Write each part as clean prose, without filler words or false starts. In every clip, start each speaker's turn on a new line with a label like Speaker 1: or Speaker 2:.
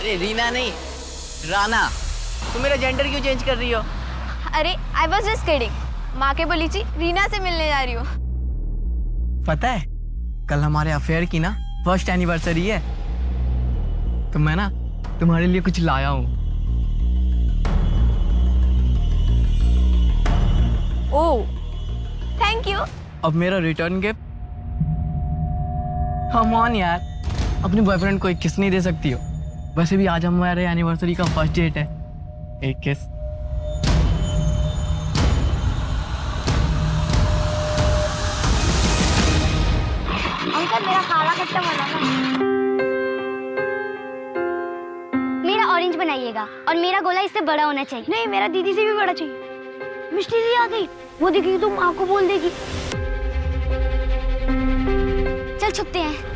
Speaker 1: अरे रीना नहीं, राना। तुम मेरा जेंडर क्यों चेंज कर रही हो?
Speaker 2: अरे आई वॉज जस्ट किडिंग। माँ के बोली थी रीना से मिलने जा रही हो।
Speaker 1: पता है कल हमारे अफेयर की ना फर्स्ट एनिवर्सरी है, तो मैं ना तुम्हारे लिए कुछ लाया हूँ।
Speaker 2: Oh thank you.
Speaker 1: अब मेरा रिटर्न गिफ्ट। कम ऑन यार, अपने बॉयफ्रेंड को एक किस नहीं दे सकती हो? वैसे भी आज हमारे एनिवर्सरी का फर्स्ट डेट है। एक किस।
Speaker 2: अंकल मेरा काला खट्टा बनाना।
Speaker 3: मेरा ऑरेंज बनाइएगा और मेरा गोला इससे बड़ा होना चाहिए।
Speaker 2: नहीं मेरा दीदी से भी बड़ा चाहिए। मिष्टी दी आ गई, वो देखेगी तो माँ को बोल देगी।
Speaker 3: चल छुपते हैं।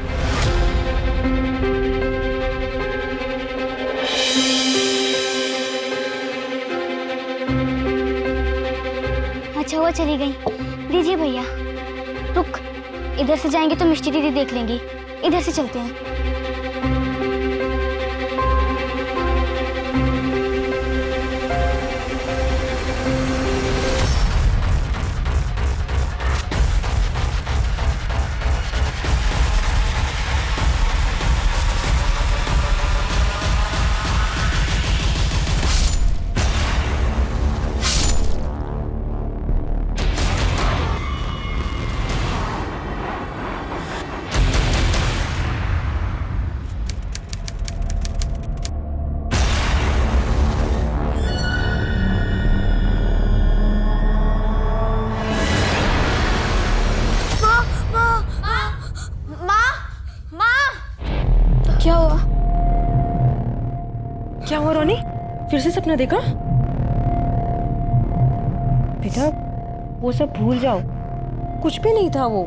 Speaker 3: अच्छा वो चली गई। दीजिए भैया। रुक, इधर से जाएंगे तो मिष्टी दीदी देख लेंगी, इधर से चलते हैं।
Speaker 2: क्या हुआ?
Speaker 4: क्या हुआ रोनी? फिर से सपना देखा? बेटा वो सब भूल जाओ, कुछ भी नहीं था वो।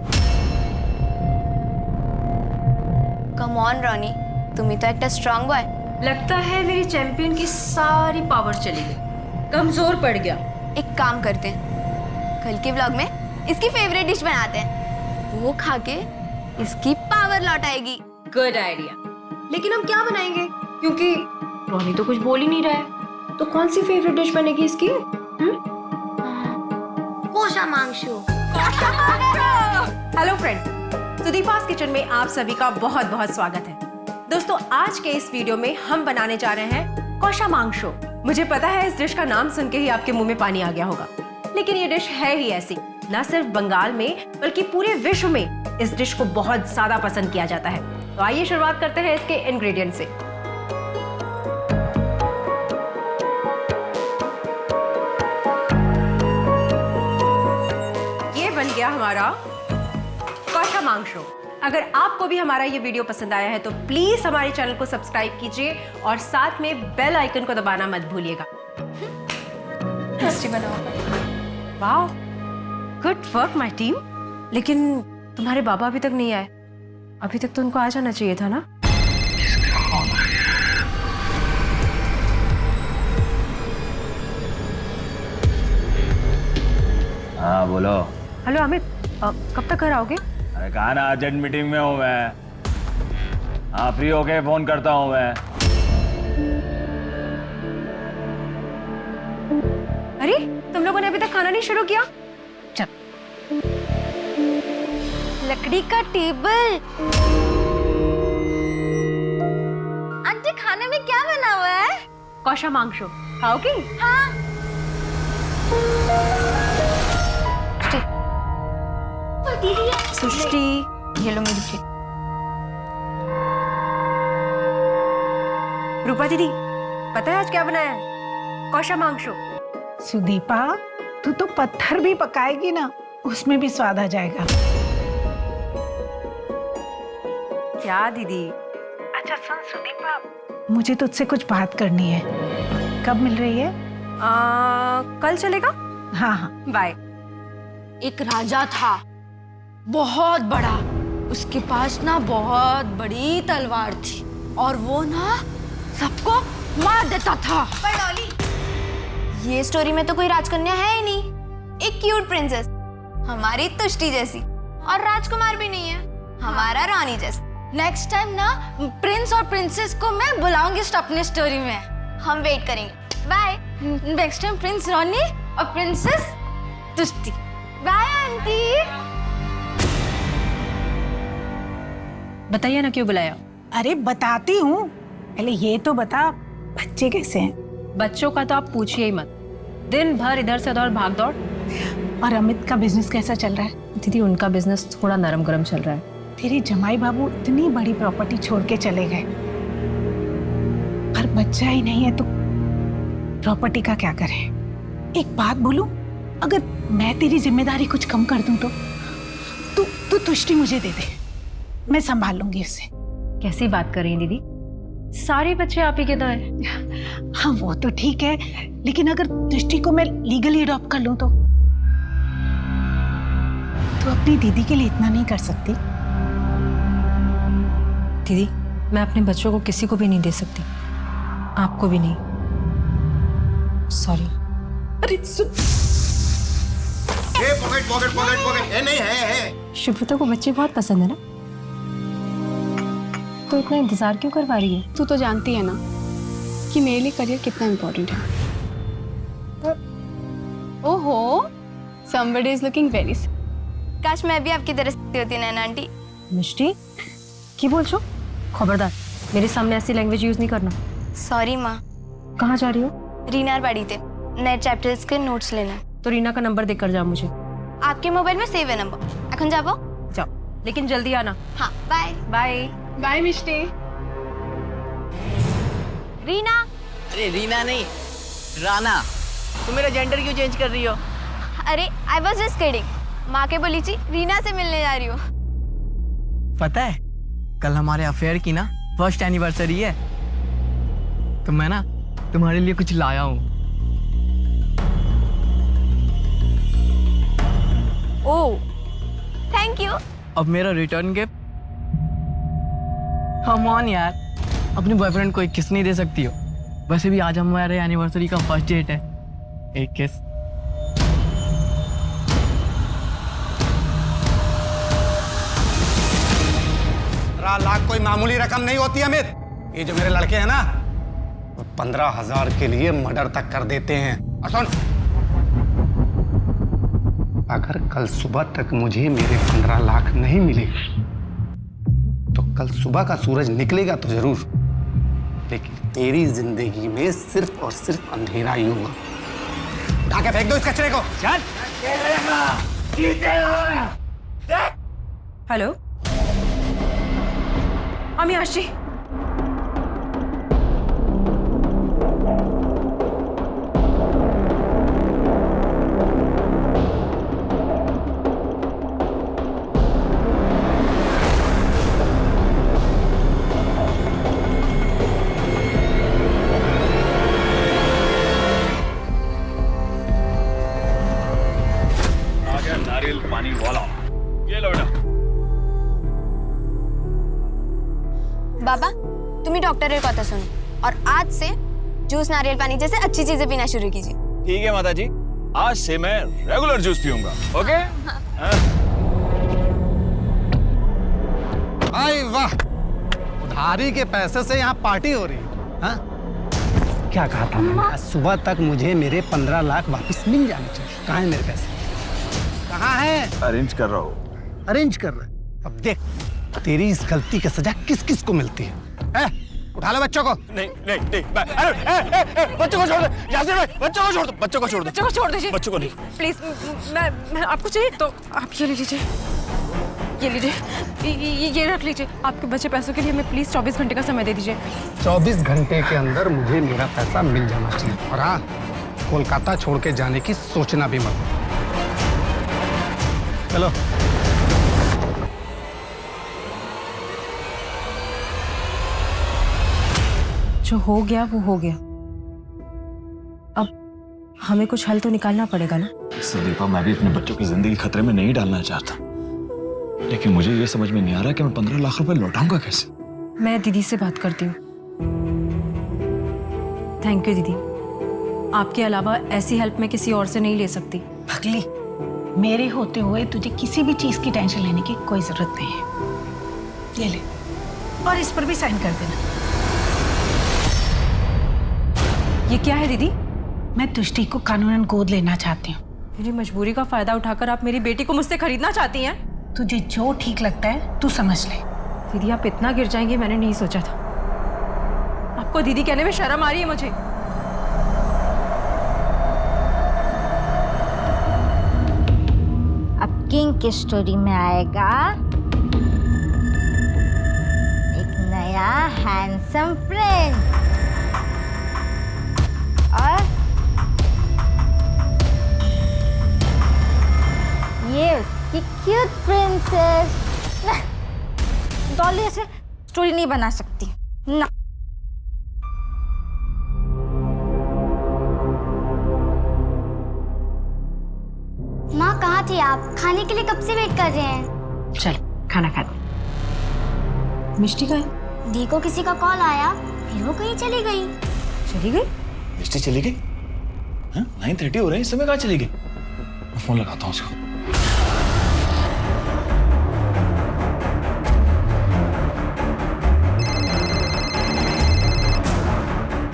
Speaker 2: कम ऑन रॉनी, तुम ही तो एक स्ट्रांग बॉय।
Speaker 4: लगता है मेरी चैंपियन की सारी पावर चली गई, कमजोर पड़ गया।
Speaker 2: एक काम करते हैं, कल के व्लॉग में इसकी फेवरेट डिश बनाते हैं, वो खा के इसकी पावर लौट आएगी।
Speaker 4: Good idea. लेकिन हम क्या बनाएंगे? क्योंकि रोनी तो कुछ बोल ही नहीं रहा है, तो कौन सी फेवरेट डिश बनेगी इसकी?
Speaker 3: कोशा मांगशु।
Speaker 5: हेलो फ्रेंड्स, सुदीपा's किचन में आप सभी का बहुत बहुत स्वागत है। दोस्तों आज के इस वीडियो में हम बनाने जा रहे हैं कोशा मांगशु। मुझे पता है इस डिश का नाम सुन के ही आपके मुंह में पानी आ गया होगा, लेकिन ये डिश है ही ऐसी। न सिर्फ बंगाल में बल्कि पूरे विश्व में इस डिश को बहुत ज्यादा पसंद किया जाता है। तो आइए शुरुआत करते हैं इसके इंग्रेडिएंट से। ये बन गया हमारा कोशा मांगशु। अगर आपको भी हमारा ये वीडियो पसंद आया है तो प्लीज हमारे चैनल को सब्सक्राइब कीजिए और साथ में बेल आइकन को दबाना मत भूलिएगा।
Speaker 2: टेस्टी बनाओ।
Speaker 5: वाह, गुड वर्क माय टीम। लेकिन तुम्हारे बाबा अभी तक नहीं आए, अभी तक तो उनको आ जाना चाहिए था ना।
Speaker 6: हाँ बोलो।
Speaker 5: हेलो अमित, कब तक घर आओगे?
Speaker 6: अरे कहा ना अर्जेंट मीटिंग में हूँ मैं। हाँ फ्री होके फोन करता हूँ मैं।
Speaker 5: अरे तुम लोगों ने अभी तक खाना नहीं शुरू किया? चल।
Speaker 2: लकड़ी का टेबल। आंटी खाने में क्या बना हुआ है?
Speaker 5: कोशा मांगशु खाओगी?
Speaker 2: हाँ। सृष्टि, ये लो मेरी प्लेट।
Speaker 5: रूपा दीदी, पता है आज क्या बनाया है? कोशा मांगशु।
Speaker 7: सुदीपा, तू तो पत्थर भी पकाएगी ना, उसमें भी स्वाद आ जाएगा।
Speaker 5: क्या दीदी?
Speaker 7: अच्छा सुन सुदीपा, मुझे तुझसे कुछ बात करनी है। कब मिल रही है?
Speaker 5: कल चलेगा?
Speaker 7: हाँ हाँ।
Speaker 5: बाय।
Speaker 2: एक राजा था, बहुत बड़ा। उसके पास ना बहुत बड़ी तलवार थी और वो ना सबको मार देता था। पर डॉली, ये स्टोरी में तो कोई राजकन्या है ही नहीं। एक क्यूट प्रिंसेस, हमारी तुष्टि जैसी, और राजकुमार भी नहीं है, हमारा रानी जैसा। नेक्स्ट टाइम ना प्रिंस और प्रिंसेस को मैं बुलाऊंगी अपनी स्टोरी में।
Speaker 3: हम वेट करेंगे। Bye.
Speaker 2: Next time prince Ronnie और प्रिंसेस तुष्टि। Bye aunty.
Speaker 5: बताइए ना क्यों बुलाया?
Speaker 7: अरे बताती हूँ, पहले ये तो बता बच्चे कैसे हैं?
Speaker 5: बच्चों का तो आप पूछिए ही मत, दिन भर इधर से उधर भाग दौड़।
Speaker 7: और अमित का बिजनेस कैसा चल रहा है?
Speaker 5: दीदी उनका बिजनेस थोड़ा नरम गरम चल रहा है।
Speaker 7: तेरे जमाई बाबू इतनी बड़ी प्रॉपर्टी छोड़ के चले गए, पर बच्चा ही नहीं है तो प्रॉपर्टी का क्या करें? एक बात बोलूं, अगर मैं तेरी जिम्मेदारी कुछ कम कर दूं तो तू तुष्टि मुझे दे दे, मैं संभाल लूंगी उसे।
Speaker 5: कैसी बात कर रही हैं दीदी? सारे बच्चे आप ही के तो हैं।
Speaker 7: हाँ वो तो ठीक है, लेकिन अगर तुष्टि को मैं लीगली अडॉप्ट कर लूं तो अपनी दीदी के लिए इतना नहीं कर सकती?
Speaker 5: दीदी मैं अपने बच्चों को किसी को भी नहीं दे सकती, आपको भी नहीं। सॉरी।
Speaker 7: अरे
Speaker 8: पॉकेट नहीं है।
Speaker 5: शुभ्रता को बच्चे बहुत पसंद है ना, तो इतना इंतजार क्यों करवा रही है?
Speaker 9: तू तो जानती है ना कि मेरे लिए करियर कितना इम्पोर्टेंट है। ओहो, somebody is looking very sad.
Speaker 3: काश मैं भी आपकी तरह से होती नैना आंटी।
Speaker 5: मिष्टी की बोल छो? खबरदार मेरे सामने ऐसी लैंग्वेज यूज नहीं करना।
Speaker 3: सॉरी माँ।
Speaker 5: कहाँ जा रही हो?
Speaker 3: रीनार बाड़ी थे, नए चैप्टर्स के नोट्स लेना।
Speaker 5: तो रीना का नंबर देकर जाओ मुझे।
Speaker 3: आपके मोबाइल में सेव है नंबर। এখন যাবো?
Speaker 5: जाओ, लेकिन जल्दी आना।
Speaker 3: हाँ बाय।
Speaker 5: बाय।
Speaker 9: बाय मिष्टी।
Speaker 3: रीना।
Speaker 1: अरे रीना नहीं, राना। तुम मेरा जेंडर क्यों चेंज कर रही हो?
Speaker 3: अरे आई वॉज जस्ट किडिंग। माँ के बोली थी रीना से मिलने जा रही हूँ।
Speaker 1: पता है कल हमारे अफेयर की ना फर्स्ट एनिवर्सरी है, तो मैं ना तुम्हारे लिए कुछ लाया हूँ।
Speaker 3: Oh thank you.
Speaker 1: अब मेरा रिटर्न गिफ्ट। कम ऑन यार, अपने बॉयफ्रेंड को एक किस नहीं दे सकती हो? वैसे भी आज हमारे एनिवर्सरी का फर्स्ट डेट है। एक किस।
Speaker 8: 15 लाख कोई मामूली रकम नहीं होती अमित। ये जो मेरे लड़के हैं ना, वो 15,000 के लिए मर्डर तक कर देते हैं। और सुन, अगर कल सुबह तक मुझे मेरे 15 लाख नहीं मिले तो कल सुबह का सूरज निकलेगा तो जरूर, लेकिन तेरी जिंदगी में सिर्फ और सिर्फ अंधेरा ही होगा। उठा के फेंक दो इस कचरे को। चल।
Speaker 5: हेलो अमियाश जी।
Speaker 6: नारियल पानी वाला, ये लो बेटा।
Speaker 3: बाबा तुम्ही डॉक्टरेर कथा सुनो और आज से जूस नारियल पानी जैसे अच्छी चीजें पीना शुरू कीजिए।
Speaker 6: ठीक है माता जी, आज से मैं रेगुलर जूस पीऊंगा। ओके?
Speaker 8: आई वाह, उधारी के पैसे से यहाँ पार्टी हो रही है। हाँ? क्या कहा था मैंने? आज सुबह तक मुझे मेरे 15 लाख वापस मिल जाने चाहिए। कहाँ है मेरे पैसे? कहाँ है?
Speaker 6: अरेंज कर रहा हूँ।
Speaker 8: अरेंज कर रहा है। अब देख तेरी इस गलती की सजा किस किस को मिलती है। उठा लो बच्चों को।
Speaker 6: नहीं नहीं नहीं, अरे बच्चों को छोड़ दो यासिर भाई, बच्चों को छोड़ दो, बच्चों को छोड़ दो,
Speaker 5: बच्चों को छोड़ दीजिए।
Speaker 6: बच्चों को नहीं।
Speaker 5: प्लीज, मैं आपको चाहिए तो आप ये ले लीजिए, ये लीजिए, ये रख लीजिए। आपके बचे पैसों के लिए हमें प्लीज 24 घंटे का समय दे दीजिए।
Speaker 8: 24 घंटे के अंदर मुझे मेरा पैसा मिल जाना चाहिए। और हाँ, कोलकाता छोड़ के जाने की सोचना भी मत। चलो।
Speaker 5: जो हो गया वो हो गया, अब हमें कुछ हल तो निकालना पड़ेगा ना।
Speaker 6: संदीपा, मैं भी अपने बच्चों की जिंदगी खतरे में नहीं डालना चाहता, लेकिन मुझे ये समझ में नहीं आ रहा कि मैं 15 लाख रुपए लौटाऊंगा कैसे।
Speaker 5: मैं दीदी से बात करती हूँ। थैंक यू दीदी, आपके अलावा ऐसी हेल्प मैं किसी और से नहीं ले सकती।
Speaker 7: पगली, मेरे होते हुए तुझे किसी भी चीज की टेंशन लेने की कोई जरूरत नहीं है। ये ले। और इस पर भी साइन कर देना।
Speaker 5: ये क्या है दीदी?
Speaker 7: मैं तुष्टि को कानूनन गोद लेना चाहती हूँ।
Speaker 5: मेरी मजबूरी का फायदा उठाकर आप मेरी बेटी को मुझसे खरीदना चाहती हैं?
Speaker 7: तुझे जो ठीक लगता है तू समझ ले।
Speaker 5: दीदी आप इतना गिर जाएंगे मैंने नहीं सोचा था। आपको दीदी कहने में शर्म आ रही है मुझे।
Speaker 3: अब किंग की स्टोरी में आएगा एक नया हैंडसम फ्रेंड और ये उसकी क्यूट प्रिंसेस। डॉली ऐसे स्टोरी नहीं बना सकती ना। माँ कहाँ थे आप? खाने के लिए कब से वेट कर रहे हैं।
Speaker 5: चल खाना खाते। मिष्टी का है?
Speaker 3: दी को किसी का कॉल आया, फिर वो कहीं चली गई।
Speaker 5: चली गई?
Speaker 6: मिष्टी चली गई? 9:30 हो रहे हैं, इस समय कहाँ चली गई? मैं फोन लगाता हूँ उसको।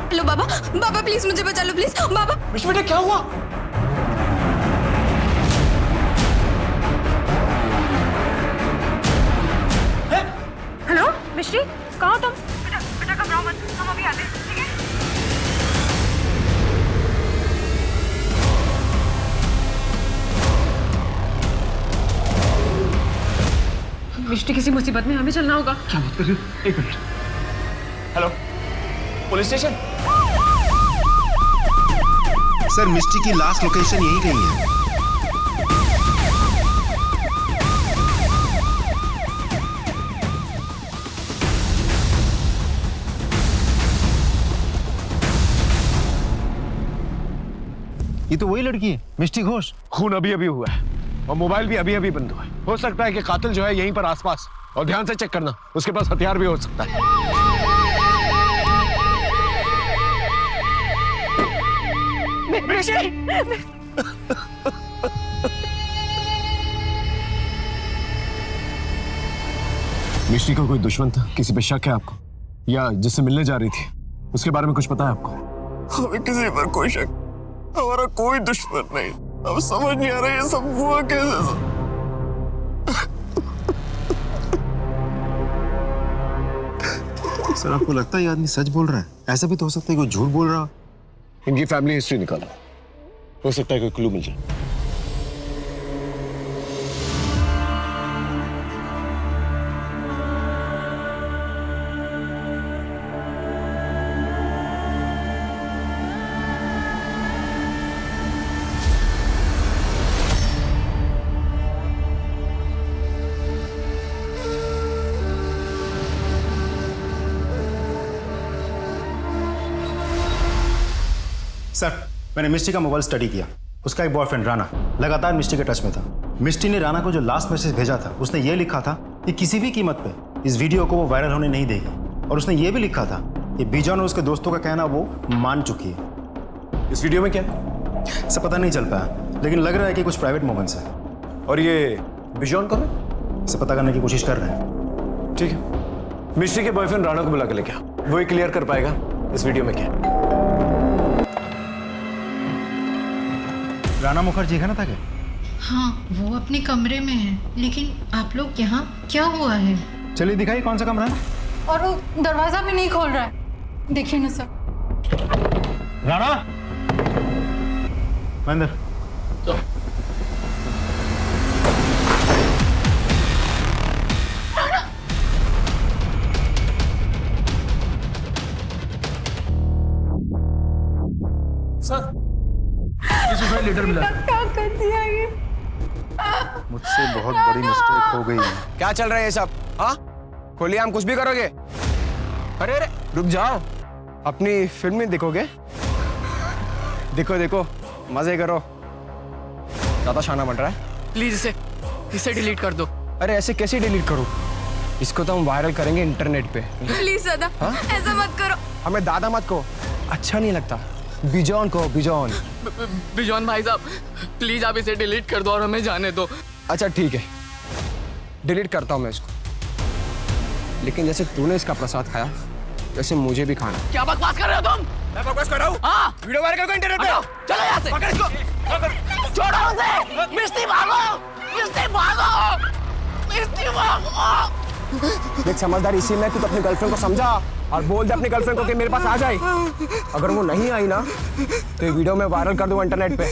Speaker 2: हेलो बाबा, बाबा प्लीज मुझे बचा लो प्लीज बाबा।
Speaker 6: मिष्टी बेटा क्या हुआ?
Speaker 5: हेलो मिष्टी, कहाँ हो तुम? बेटा घबराओ मत, हम अभी आते हैं, ठीक है? मिष्टी किसी मुसीबत में, हमें चलना होगा।
Speaker 6: क्या बात कर रही हो? एक minute. Hello, police station.
Speaker 10: Sir Misty की लास्ट लोकेशन यही कहीं है।
Speaker 8: ये तो वही लड़की है, मिष्टी घोष।
Speaker 11: खून अभी अभी हुआ है और मोबाइल भी अभी अभी बंद हुआ है। हो सकता है कि कातिल जो है यहीं पर आसपास, और ध्यान से चेक करना, उसके पास हथियार भी हो सकता है। मिष्टी का कोई दुश्मन था? किसी पे शक है आपको? या जिससे मिलने जा रही थी उसके बारे में कुछ पता है आपको?
Speaker 10: हमें किसी पर कोई शक, हमारा कोई दुश्मन नहीं। अब समझ नहीं आ रहा ये सब हुआ कैसे। सर आपको लगता है ये आदमी सच बोल रहा है? ऐसा भी तो हो सकता है कोई झूठ बोल रहा हो।
Speaker 11: इनकी फैमिली हिस्ट्री निकालो, हो सकता है कोई क्लू मिल जाए।
Speaker 10: सर मैंने मिस्टी का मोबाइल स्टडी किया। उसका एक बॉयफ्रेंड राणा लगातार मिस्टी के टच में था। मिस्टी ने राणा को जो लास्ट मैसेज भेजा था उसने ये लिखा था कि किसी भी कीमत पे इस वीडियो को वो वायरल होने नहीं देगी, और उसने ये भी लिखा था कि बिजॉन और उसके दोस्तों का कहना वो मान चुकी है।
Speaker 11: इस वीडियो में क्या?
Speaker 10: सब पता नहीं चल पाया, लेकिन लग रहा है कि कुछ प्राइवेट मोमेंट्स है।
Speaker 11: और ये बिजॉन कौन है?
Speaker 10: इसे पता करने की कोशिश कर रहे हैं।
Speaker 11: ठीक है, मिस्टी के बॉयफ्रेंड राणा को बुला के लेके आओ, वो ही क्लियर कर पाएगा इस वीडियो में क्या है।
Speaker 10: राणा मुखर्जी है ना था क्या?
Speaker 12: हाँ, वो अपने कमरे में है, लेकिन आप लोग यहाँ क्या हुआ है?
Speaker 10: चलिए दिखाइए कौन सा कमरा है।
Speaker 12: और वो दरवाजा भी नहीं खोल रहा है, देखिए ना सर।
Speaker 10: राणा, महेंद्र
Speaker 6: सर, ये सुसाइड लेटर मिला।
Speaker 12: क्या कर दिया ये?
Speaker 10: मुझसे बहुत बड़ी मिस्टेक हो गई है।
Speaker 11: क्या चल रहा है ये सब? हाँ, खोलिए, हम कुछ भी करोगे? अरे अरे रुक जाओ, अपनी फिल्म में देखोगे? देखो देखो, मजे करो। ज्यादा शाना बन रहा है।
Speaker 1: प्लीज इसे डिलीट कर दो।
Speaker 11: अरे ऐसे कैसे डिलीट करूं? इसको तो हम वायरल करेंगे इंटरनेट पे।
Speaker 2: प्लीज दादा, ऐसा मत करो।
Speaker 11: हमें दादा मत को, अच्छा नहीं लगता। बिजॉन को, बिजॉन।
Speaker 1: बिजॉन भाई साहब, प्लीज आप इसे डिलीट कर दो और हमें जाने दो।
Speaker 11: अच्छा ठीक है, डिलीट करता हूं मैं इसको। लेकिन जैसे तूने इसका प्रसाद खाया वैसे मुझे भी खाना।
Speaker 1: क्या बकवास कर रहे हो तुम?
Speaker 11: मैं बकवास कर रहा हूँ?
Speaker 1: हाँ।
Speaker 11: वीडियो वायरल करो इंटरनेट पे।
Speaker 1: चलो यहाँ से।
Speaker 11: पकड़ इसको।
Speaker 1: छोड़ो उसे। मिस्टी भागो। मिस्टी भागो। मिस्टी भागो।
Speaker 11: देख समझदार इसी में तू तो अपनी गर्लफ्रेंड को समझा और बोल दे अपनी गर्लफ्रेंड को कि मेरे पास आ जाए। अगर वो नहीं आई ना तो ये वीडियो में वायरल कर दूंगा इंटरनेट पे।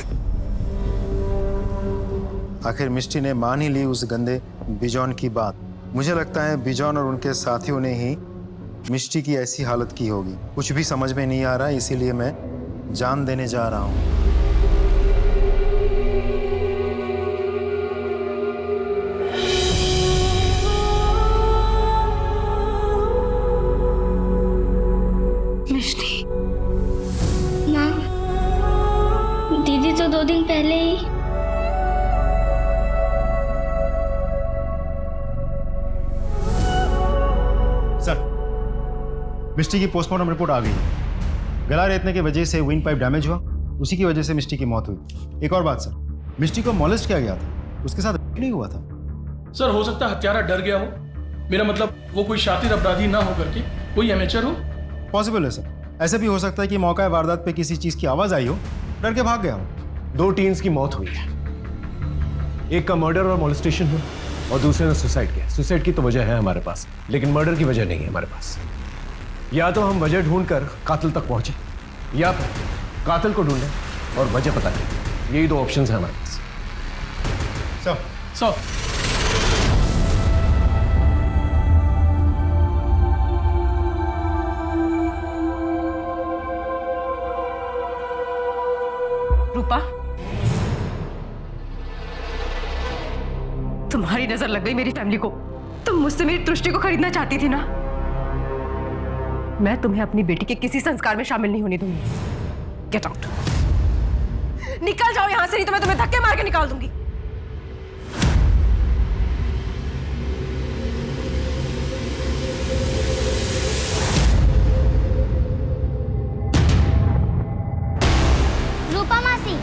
Speaker 10: आखिर मिष्टी ने मान ही ली उस गंदे बिजॉन की बात। मुझे लगता है बिजॉन और उनके साथियों ने ही मिष्टी की ऐसी हालत की होगी। कुछ भी समझ में नहीं आ रहा, इसीलिए मैं जान देने जा रहा हूँ।
Speaker 3: मिष्टी, माँ, दीदी तो 2 दिन पहले ही।
Speaker 10: सर, मिष्टी की पोस्टमार्टम रिपोर्ट आ गई है। गला रेतने की वजह से विंड पाइप डैमेज हुआ, उसी की वजह से मिष्टी की मौत हुई। एक और बात सर, मिष्टी को मॉलेस्ट किया गया था, उसके साथ नहीं हुआ था।
Speaker 13: सर हो सकता है हत्यारा डर गया हो। मेरा मतलब वो कोई शातिर अपराधी ना हो करके कोई एमेचर हो।
Speaker 10: पॉसिबल है सर, ऐसे भी हो सकता है कि मौका वारदात पे किसी चीज की आवाज आई हो, डर के भाग गया हो।
Speaker 14: 2 टीन्स की मौत हुई है, एक का मर्डर और मोलेस्टेशन हुआ और दूसरे ने सुसाइड किया। सुसाइड की तो वजह है हमारे पास, लेकिन मर्डर की वजह नहीं है हमारे पास। या तो हम वजह ढूंढकर कातिल तक पहुंचे या फिर कातिल को ढूंढें और वजह पता करें। यही 2 ऑप्शंस हैं हमारे पास।
Speaker 13: सर
Speaker 5: रूपा, तुम्हारी नजर लग गई मेरी फैमिली को। तुम मुझसे मेरी दृष्टि को खरीदना चाहती थी ना। मैं तुम्हें अपनी बेटी के किसी संस्कार में शामिल नहीं होने दूंगी। Get out. निकल जाओ यहां से, नहीं तो मैं तुम्हें धक्के मार के निकाल दूंगी।
Speaker 3: रूपा मासी,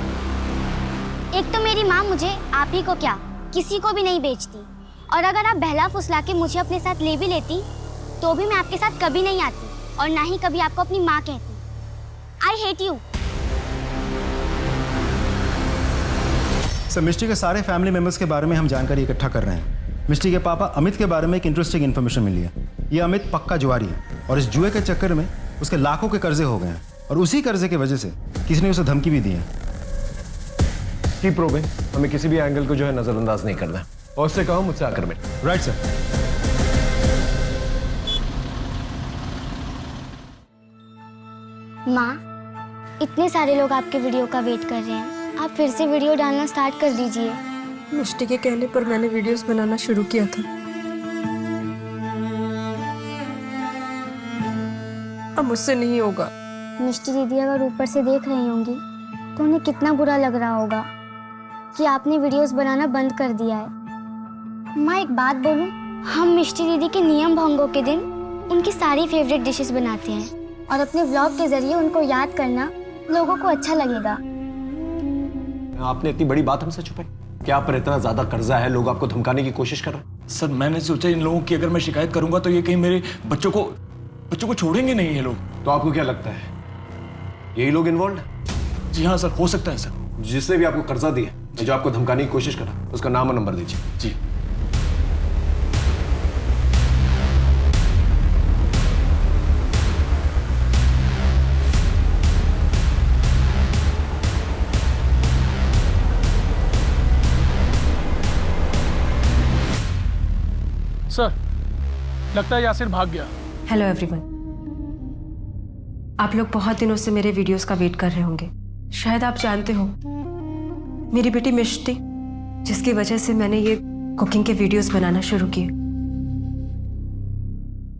Speaker 3: एक तो मेरी माँ मुझे आप ही को क्या किसी को भी नहीं बेचती, और अगर आप बहला फुसला के मुझे अपने साथ ले भी लेती तो भी मैं आपके साथ कभी नहीं आती और ना ही कभी आपको अपनी माँ कहती। I hate you.
Speaker 10: सर, मिष्टी के सारे फैमिली मेंबर्स के बारे में हम जानकारी इकट्ठा कर रहे हैं। मिष्टी के पापा अमित के बारे में एक इंटरेस्टिंग इन्फॉर्मेशन मिली है। ये अमित पक्का जुआरी है और इस जुए के चक्कर में उसके लाखों के कर्जे हो गए हैं और उसी कर्जे की वजह से किसी ने उसे धमकी भी दी है।
Speaker 14: की प्रोबिंग, हमें किसी भी एंगल को जो है नजरअंदाज नहीं करना है। और उससे कहो मुझसे आकर मिल।
Speaker 10: Right sir.
Speaker 3: माँ, इतने सारे लोग आपके वीडियो का वेट कर रहे हैं, आप फिर से वीडियो डालना स्टार्ट कर दीजिए।
Speaker 4: मिष्टी के कहने पर मैंने वीडियोस बनाना शुरू किया था। अब मुझसे नहीं होगा।
Speaker 3: मिष्टी दीदी अगर ऊपर से देख रही होंगी तो उन्हें कितना बुरा लग रहा होगा कि आपने वीडियोस बनाना बंद कर दिया है। माँ, एक बात बोलूं, हम मिष्टी दीदी के नियम भंगों के दिन उनकी सारी फेवरेट डिशेस बनाते हैं और अपने व्लॉग के जरिए उनको याद करना लोगों को अच्छा लगेगा।
Speaker 14: आपने इतनी बड़ी बात हमसे छुपाई? क्या आप पर इतना ज्यादा कर्जा है, लोग आपको धमकाने की कोशिश कर रहे हैं?
Speaker 6: सर, मैंने सोचा इन लोगों की अगर मैं शिकायत करूंगा तो ये कहीं मेरे बच्चों को छोड़ेंगे नहीं ये लोग।
Speaker 14: तो आपको क्या लगता है यही लोग इन्वॉल्व है?
Speaker 6: जी हाँ सर, हो सकता है सर।
Speaker 14: जिसने भी आपको कर्जा दिया, जो आपको धमकाने की कोशिश करा, उसका नाम और नंबर दीजिए।
Speaker 6: जी।
Speaker 13: सर, लगता है यासिर भाग गया।
Speaker 5: हेलो एवरीवन, आप लोग बहुत दिनों से मेरे वीडियोस का वेट कर रहे होंगे। शायद आप जानते हो, मेरी बेटी मिष्टी, जिसकी वजह से मैंने ये कुकिंग के वीडियोस बनाना शुरू किए,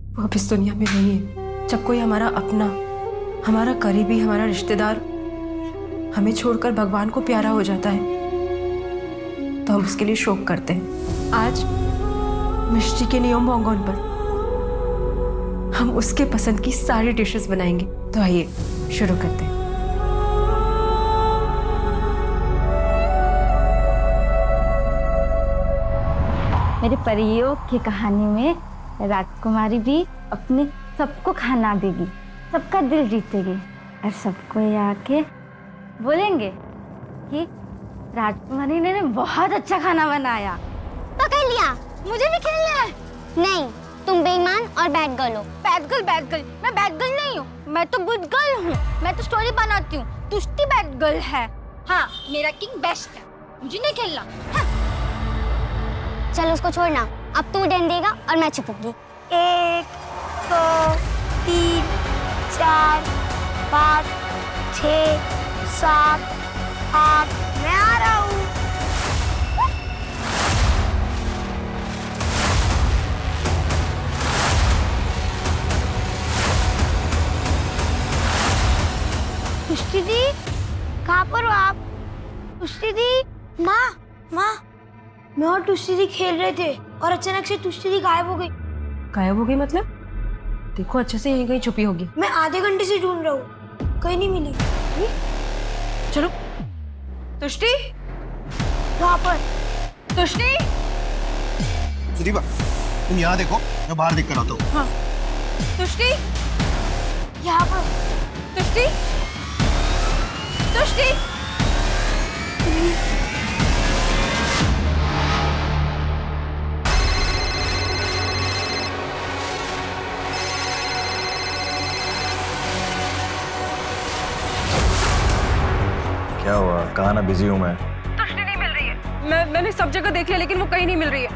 Speaker 5: वो अब इस दुनिया में नहीं है। जब कोई हमारा अपना, हमारा करीबी, हमारा रिश्तेदार हमें छोड़कर भगवान को प्यारा हो जाता है तो हम उसके लिए शोक करते हैं। आज मिष्टी के नियम भंगों पर हम उसके पसंद की सारी डिशेस बनाएंगे। तो आइए शुरू करते हैं।
Speaker 15: मेरे परियों की कहानी में
Speaker 3: राजकुमारी भी अपने सबको खाना देगी, सबका दिल जीतेगी और सबको ये आके बोलेंगे कि राजकुमारी ने बहुत अच्छा खाना बनाया।
Speaker 15: पकड़ लिया, मुझे भी खेलना है। नहीं, तुम बेईमान और बैड गर्ल हो।
Speaker 3: Bad girl? मैं बैड गर्ल नहीं हूँ, मैं तो गुड गर्ल हूँ। मैं तो स्टोरी बनाती हूँ, तुष्टि बैड गर्ल है। हाँ, मेरा किंग बेस्ट है, मुझे नहीं खेलना। हाँ।
Speaker 15: चल उसको छोड़ना, अब तू डन देगा और मैं छुपूंगी।
Speaker 3: 1 2 3 4 5 6 7 8 मैं आ रहा हूँ। तुष्टि दी, कहाँ पर हो आप? तुष्टि दी, माँ मैं और तुष्टि दी खेल रहे थे और अचानक से तुष्टि दी गायब हो गई।
Speaker 4: गायब हो गई मतलब? देखो अच्छे से यहीं कहीं छुपी होगी।
Speaker 3: मैं आधे घंटे से ढूंढ रहा हूँ, कहीं नहीं मिली।
Speaker 4: चलो। तुष्टि,
Speaker 3: वहाँ पर।
Speaker 4: तुष्टि,
Speaker 10: सुदीपा, तुम यहाँ देखो, मैं बाहर देख कर आता हूँ।
Speaker 4: हाँ। तुष्टि,
Speaker 3: यहाँ पर।
Speaker 4: तुष्टि, तुष्टि।
Speaker 6: क्या हुआ? कहाँ ना बिजी हूँ मैं।
Speaker 4: तुष्टि नहीं मिल रही है। मैंने सब जगह देख लिया लेकिन वो कहीं नहीं मिल रही है।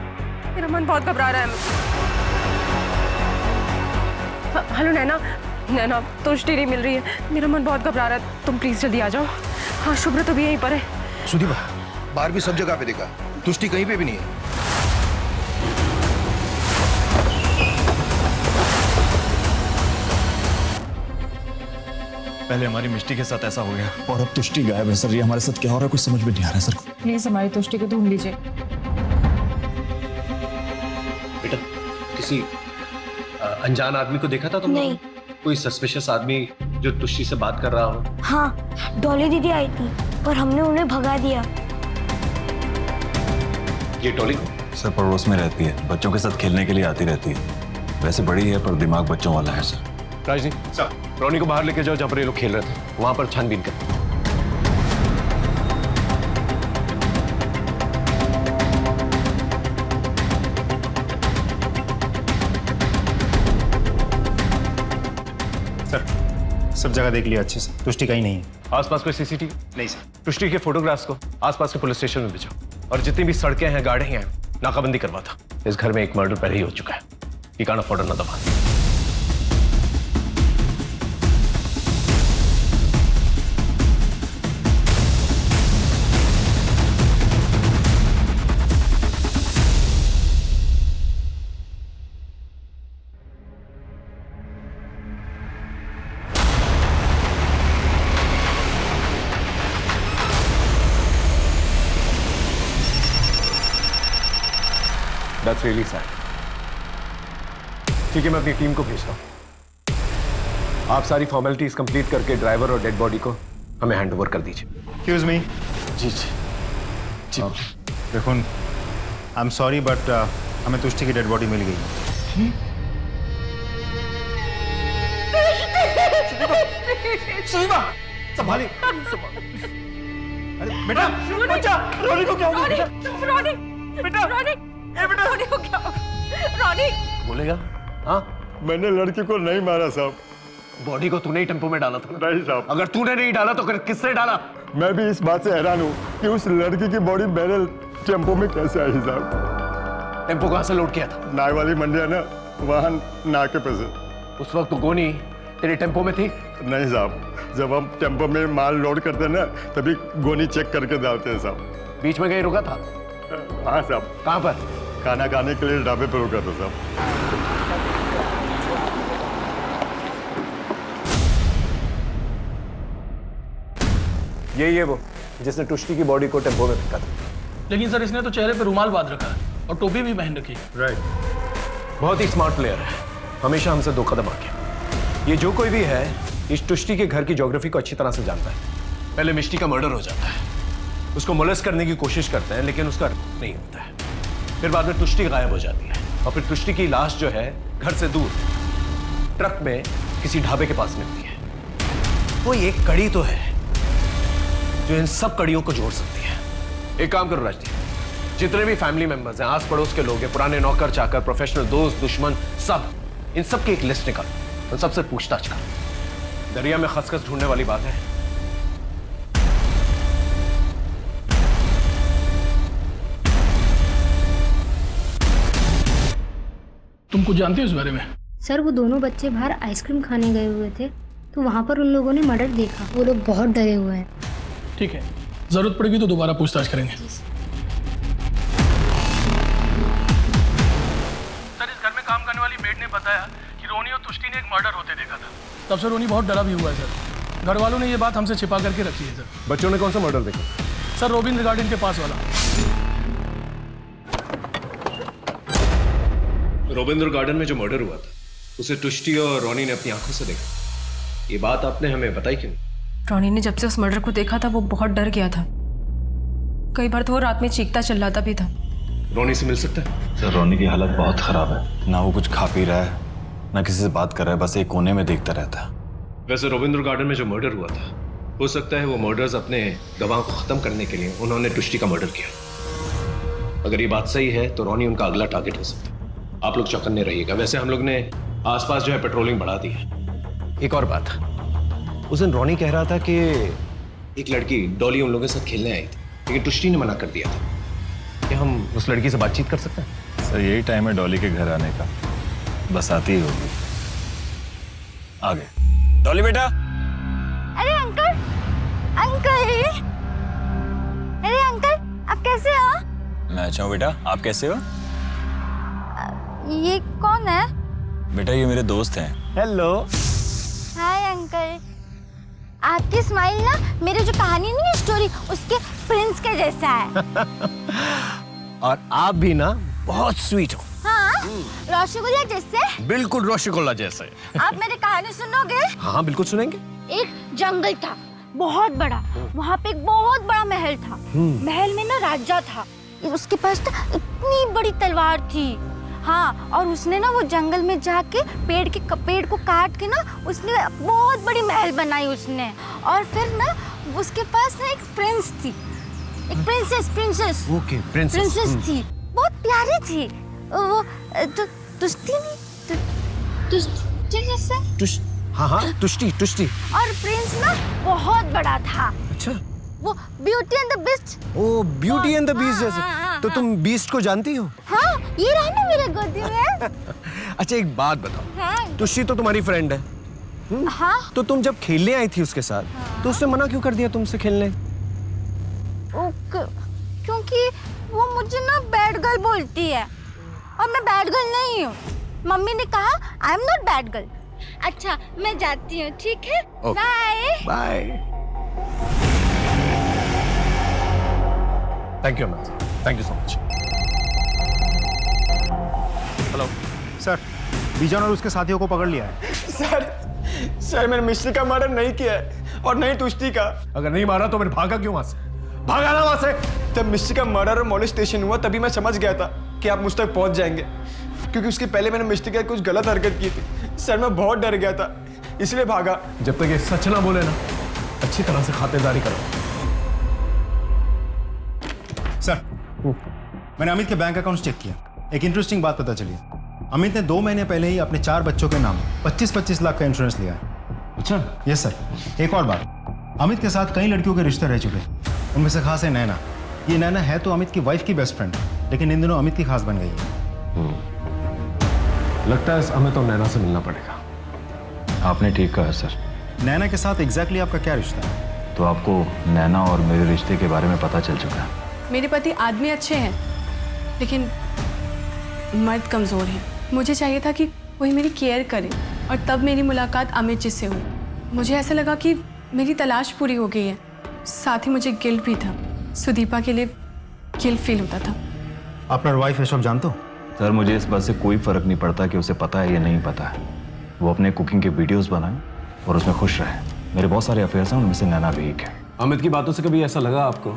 Speaker 4: मेरा मन बहुत घबरा रहा है। हेलो नैना, तुष्टि नहीं मिल रही है। मेरा मन बहुत घबरा रहा है, तुम प्लीज जल्दी आ जाओ। हाँ, शुभ्र तो भी यहीं पर है।
Speaker 16: सुदीपा, बाहर भी सब जगह पे देखा, तुष्टि कहीं पे भी नहीं है।
Speaker 6: पहले हमारी मिष्टी के साथ ऐसा हो गया और अब तुष्टि गायब है सर। ये हमारे साथ क्या हो रहा है कुछ समझ में नहीं आ रहा है सर।
Speaker 4: प्लीज हमारी तुष्टि को ढूंढ लीजिए।
Speaker 14: बेटा, किसी अनजान आदमी को देखा था तुमने?
Speaker 3: नहीं।
Speaker 14: कोई सस्पिशियस आदमी जो तुष्टि से बात कर रहा हो?
Speaker 3: हाँ, डॉली दीदी आई थी पर हमने उन्हें भगा दिया।
Speaker 14: ये डॉली
Speaker 6: सर पड़ोस में रहती है, बच्चों के साथ खेलने के लिए आती रहती है। वैसे बड़ी है पर दिमाग बच्चों वाला है सर।
Speaker 14: राजनी, रोनी को बाहर लेके जाओ जहाँ पर ये लोग खेल रहे थे, वहां पर छानबीन कर।
Speaker 10: सर, सब जगह देख लिया अच्छे से, तुष्टि कहीं नहीं है।
Speaker 14: आसपास कोई सीसीटीवी?
Speaker 10: नहीं सर।
Speaker 14: तुष्टि के फोटोग्राफ्स को आसपास के पुलिस स्टेशन में भेजो और जितनी भी सड़कें हैं, गाड़ियां हैं, नाकाबंदी करवा था। इस घर में एक मर्डर पहले ही हो चुका है। ये कान ऑफ ऑर्डर ना दबा। That's really sad. ठीक है, मैं अपनी टीम को भेजता हूँ। आप सारी फॉर्मेलिटीज कंप्लीट करके ड्राइवर और डेड बॉडी को हमें हैंड ओवर कर दीजिए।
Speaker 10: Excuse me.
Speaker 14: जी।
Speaker 10: देखो, आई एम सॉरी बट हमें तुष्टि की डेड बॉडी मिल गई।
Speaker 16: सुदीपा, संभालिए।
Speaker 10: अरे बेटा, बच्चा, रोनी को क्या हो गया?
Speaker 4: रोनी, बेटा, रोनी को क्या? रोनी
Speaker 14: बोलेगा? हाँ,
Speaker 16: मैंने लड़की को नहीं मारा साहब।
Speaker 14: बॉडी को तूने ही टेंपो में डाला था?
Speaker 16: नहीं साहब।
Speaker 14: अगर तूने नहीं डाला तो किसने डाला?
Speaker 16: मैं भी इस बात से हैरान हूँ कि उस लड़की की बॉडी मेरे टेंपो में कैसे आई साहब।
Speaker 14: टेंपो कहाँ से लोड किया था?
Speaker 16: नाई वाली मंडी है ना, वहाँ नाके पे से।
Speaker 14: उस वक्त तो गोनी तेरे टेंपो में थी?
Speaker 16: नहीं साहब, जब हम टेंपो में माल लोड करते हैं ना, तभी गोनी चेक करके डालते हैं साहब।
Speaker 14: बीच में कहीं रुका था?
Speaker 16: हाँ साहब।
Speaker 14: कहाँ पर?
Speaker 16: खाना खाने के लिए ढाबे पर रुका था साहब।
Speaker 14: यही है वो जिसने तुष्टि की बॉडी को टेंपो में फेंका था।
Speaker 13: लेकिन सर इसने तो चेहरे पे रुमाल बांध रखा है और टोपी भी पहन रखी है।
Speaker 14: राइट, बहुत ही स्मार्ट प्लेयर है, हमेशा हमसे 2 कदम आगे। ये जो कोई भी है, इस तुष्टि के घर की ज्योग्राफी को अच्छी तरह से जानता है। पहले मिष्टी का मर्डर हो जाता है, उसको मोलेस्ट करने की कोशिश करते हैं लेकिन उसका नहीं होता है। फिर बाद में तुष्टि गायब हो जाती है। और फिर तुष्टि की लाश जो है घर से दूर ट्रक में किसी ढाबे के पास मिलती है। वो एक कड़ी तो है जो इन सब कड़ियों को जोड़ सकती है। एक काम करो राजदीप, जितने भी फैमिली मेंबर्स हैं, आस पड़ोस के लोग हैं, पुराने नौकर चाकर, प्रोफेशनल दोस्त दुश्मन, सब इन सब की एक लिस्ट निकाल, उन सबसे पूछताछ कर। दरिया में खसखस ढूंढने वाली बात है।
Speaker 13: तुम कुछ जानते हो इस बारे में?
Speaker 17: सर वो दोनों बच्चे बाहर आइसक्रीम खाने गए हुए थे तो वहाँ पर उन लोगों ने मर्डर देखा। वो लोग बहुत डरे हुए हैं।
Speaker 13: ठीक है, जरूरत पड़ेगी तो दोबारा पूछताछ करेंगे।
Speaker 18: सर, इस घर में काम करने वाली मेड ने बताया कि रोनी और तुष्टि ने एक मर्डर होते देखा था।
Speaker 13: तब से रोनी बहुत डरा भी हुआ है सर। घर वालों ने ये बात हमसे छिपा करके रखी है सर।
Speaker 14: बच्चों ने कौन सा मर्डर देखा?
Speaker 13: सर रोबिन गार्डन के पास वाला।
Speaker 14: रोबिंद्र गार्डन में जो मर्डर हुआ था उसे तुष्टि और रोनी ने अपनी आंखों से देखा। ये बात आपने हमें बताई क्यों?
Speaker 4: रोनी ने जब से उस मर्डर को देखा था वो बहुत डर गया था। कई बार तो वो रात में चीखता चिल्लाता भी था।
Speaker 14: रोनी से मिल सकता है?
Speaker 6: सर रोनी की हालत बहुत खराब है, ना वो कुछ खा पी रहा है ना किसी से बात कर रहा है, बस एक कोने में देखता रहता है।
Speaker 14: वैसे रोबिंद्र गार्डन में जो मर्डर हुआ था हो सकता है वो मर्डर्स अपने गवाह को खत्म करने के लिए उन्होंने तुष्टि का मर्डर किया। अगर ये बात सही है तो रोनी उनका अगला टारगेट हो सकता है। आप लोग चौकन्ने रहिएगा। वैसे हम लोग ने आसपास जो है पेट्रोलिंग बढ़ा दी है। एक और बात, उस दिन रोनी कह रहा था कि एक लड़की डॉली उन लोगों के साथ खेलने आई थी, लेकिन तुष्टि ने मना कर दिया था। क्या हम उस लड़की से बातचीत कर सकते हैं?
Speaker 6: सर यही टाइम है डॉली के घर आने का, बस आती ही होगी। आगे डॉली बेटा।
Speaker 15: अरे अंकल, अंकल, अरे अंकल आप कैसे हो?
Speaker 6: मैं अच्छा हूँ बेटा, आप कैसे हो?
Speaker 15: ये कौन है?
Speaker 6: बेटा ये मेरे दोस्त हैं।
Speaker 14: हेलो।
Speaker 15: Hi uncle. आपकी स्माइल ना मेरे जो कहानी नहीं है स्टोरी उसके प्रिंस के जैसा है।
Speaker 14: और आप भी ना बहुत स्वीट हो।
Speaker 15: हाँ, रसगुल्ला जैसे।
Speaker 14: बिल्कुल रसगुल्ला जैसे।
Speaker 15: आप मेरी कहानी सुनोगे?
Speaker 14: हाँ बिल्कुल सुनेंगे।
Speaker 15: एक जंगल था बहुत बड़ा, वहाँ पे एक बहुत बड़ा महल था। महल में ना राजा था, उसके पास ना इतनी बड़ी तलवार थी। हाँ, और उसने ना वो जंगल में जाके पेड़ को काट के ना उसने बहुत बड़ी महल बनाई उसने। और फिर ना उसके पास ना एक प्रिंस थी, एक प्रिंसेस।
Speaker 14: ओके, प्रिंसेस
Speaker 15: थी, बहुत प्यारी थी वो। तुष्टि जैसे।
Speaker 14: हाँ तुष्टि।
Speaker 15: और प्रिंस ना बहुत बड़ा था।
Speaker 14: अच्छा,
Speaker 15: वो beauty and the beast.
Speaker 14: Oh beauty and the beast जैसे।
Speaker 15: हाँ,
Speaker 14: तो तुम बीस्ट को जानती हो?
Speaker 15: हाँ, ये रहा ना मेरे गोदी में।
Speaker 14: अच्छा एक बात बताओ,
Speaker 15: हाँ।
Speaker 14: तुष्टि तो तुम्हारी फ्रेंड है।
Speaker 15: हाँ।
Speaker 14: तो तुम जब खेलने आई थी उसके साथ तो उसने मना क्यों कर दिया तुमसे खेलने?
Speaker 15: क्योंकि वो मुझे ना बैड गर्ल बोलती है और मैं बैड गर्ल नहीं हूँ। मम्मी ने कहा I am not bad girl. अच्छा मैं जाती हूँ, ठीक है? Bye
Speaker 14: bye. Thank you Amit, thank you so much.
Speaker 10: Hello sir, बीजन और उसके साथियों को पकड़ लिया है।
Speaker 11: सर मैंने मिस्टी का मर्डर नहीं किया है और नहीं तुष्टि का।
Speaker 14: अगर नहीं मारा तो फिर भागा क्यों वहां से? भागा ना वहां से।
Speaker 11: जब मिस्टी का मर्डर और मोलेस्टेशन हुआ तभी मैं समझ गया था कि आप मुझ तक पहुंच जाएंगे, क्योंकि उसके पहले मैंने मिस्टी के कुछ गलत हरकत की थी। सर मैं बहुत डर गया था इसलिए भागा।
Speaker 14: जब तक ये सच ना बोले ना अच्छी तरह से खातिरदारी करो।
Speaker 10: सर मैंने अमित के बैंक अकाउंट चेक किया, एक इंटरेस्टिंग बात पता चली। अमित ने 2 महीने पहले ही अपने 4 बच्चों के नाम 25-25 लाख का इंश्योरेंस लिया है।
Speaker 14: अच्छा।
Speaker 10: Yes sir. एक और बात, अमित के साथ कई लड़कियों के रिश्ते रह चुके हैं, उनमें से खास है नैना। ये नैना है तो अमित की वाइफ की बेस्ट फ्रेंड, लेकिन इन दिनों अमित की खास बन गई है।
Speaker 14: लगता है हमें तो नैना से मिलना पड़ेगा।
Speaker 6: आपने ठीक कहा सर।
Speaker 10: नैना के साथ एग्जैक्टली आपका क्या रिश्ता है?
Speaker 6: तो आपको नैना और मेरे रिश्ते के बारे में पता चल चुका है।
Speaker 9: मेरे पति आदमी अच्छे हैं लेकिन मर्द कमज़ोर है। मुझे चाहिए था कि वही मेरी केयर करे और तब मेरी मुलाकात अमित जी से हुई। मुझे ऐसा लगा कि मेरी तलाश पूरी हो गई है। साथ ही मुझे गिल्ट भी था, सुदीपा के लिए गिल्ट फील होता था।
Speaker 10: अपना वाइफ है, सब जानते हो?
Speaker 6: सर मुझे इस बात से कोई फर्क नहीं पड़ता कि उसे पता है या नहीं पता है। वो अपने कुकिंग के वीडियोस बनाए और उसमें खुश रहे। मेरे बहुत सारे अफेयर्स हैं, उनमें से नैना भी एक है।
Speaker 14: अमित की बातों से कभी ऐसा लगा आपको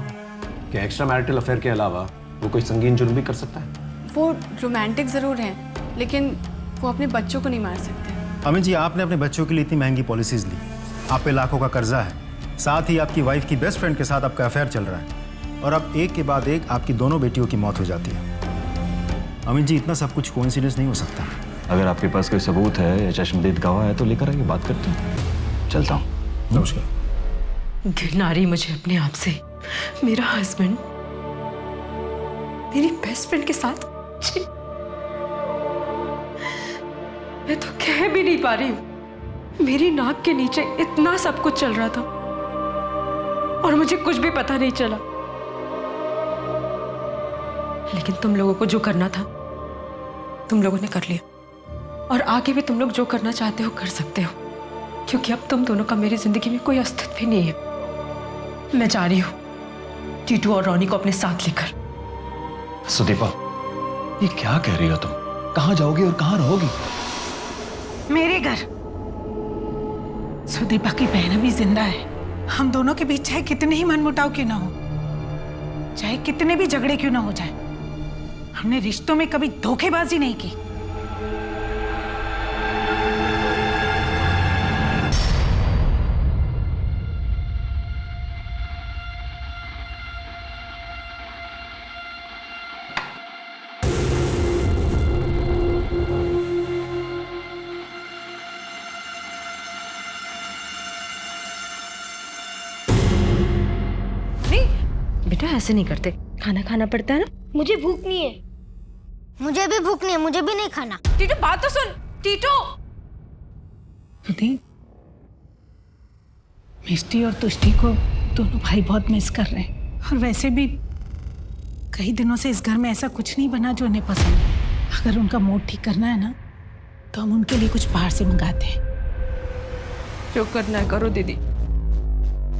Speaker 14: कि एक्स्ट्रा मैरिटल अफेयर के अलावा वो कोई संगीन जुर्म भी कर सकता है?
Speaker 9: वो रोमांटिक ज़रूर हैं, लेकिन वो अपने बच्चों को नहीं मार सकते।
Speaker 10: अमित जी, आपने अपने बच्चों के लिए इतनी महंगी पॉलिसीज ली, आप पे लाखों का कर्जा है, साथ ही आपकी वाइफ की बेस्ट फ्रेंड के साथ आपका अफेयर चल रहा है, और अब एक के बाद एक आपकी दोनों बेटियों की मौत हो जाती है। अमित जी, इतना सब कुछ कोइंसिडेंस नहीं हो सकता।
Speaker 6: अगर आपके पास कोई सबूत है या चश्मदीद गवाह है तो लेकर आइए, बात करते हैं। चलता हूँ।
Speaker 10: नमस्कार।
Speaker 5: घृणा आ रही मुझे अपने आप से। मेरा हस्बैंड मेरी बेस्ट फ्रेंड के साथ, छी, मैं तो कह भी नहीं पा रही हूँ। मेरी नाक के नीचे इतना सब कुछ चल रहा था और मुझे कुछ भी पता नहीं चला। लेकिन तुम लोगों को जो करना था तुम लोगों ने कर लिया, और आगे भी तुम लोग जो करना चाहते हो कर सकते हो, क्योंकि अब तुम दोनों का मेरी जिंदगी में कोई अस्तित्व ही नहीं है। मैं जा रही हूँ टीटू और रोनी को अपने साथ लेकर।
Speaker 6: सुदीपा, ये क्या कह रही हो तुम? कहाँ जाओगी और कहाँ रहोगी?
Speaker 7: मेरे घर। सुदीपा की बहन अभी जिंदा है। हम दोनों के बीच चाहे कितने ही मनमुटाव क्यों ना हो, चाहे कितने भी झगड़े क्यों ना हो जाए, हमने रिश्तों में कभी धोखेबाजी नहीं की।
Speaker 5: बेटा ऐसे नहीं करते, खाना खाना पड़ता है ना।
Speaker 3: मुझे भूख नहीं है। मुझे भी भूख नहीं है, मुझे भी नहीं खाना।
Speaker 5: टीटू बात तो सुन। टीटू,
Speaker 7: मिष्टी और तुष्टी को दोनों भाई बहुत मिस कर रहे हैं, और वैसे भी कई दिनों से इस घर में ऐसा कुछ नहीं बना जो उन्हें पसंद है। अगर उनका मूड ठीक करना है ना तो हम उनके लिए कुछ बाहर से मंगाते हैं।
Speaker 5: जो करना है करो दीदी,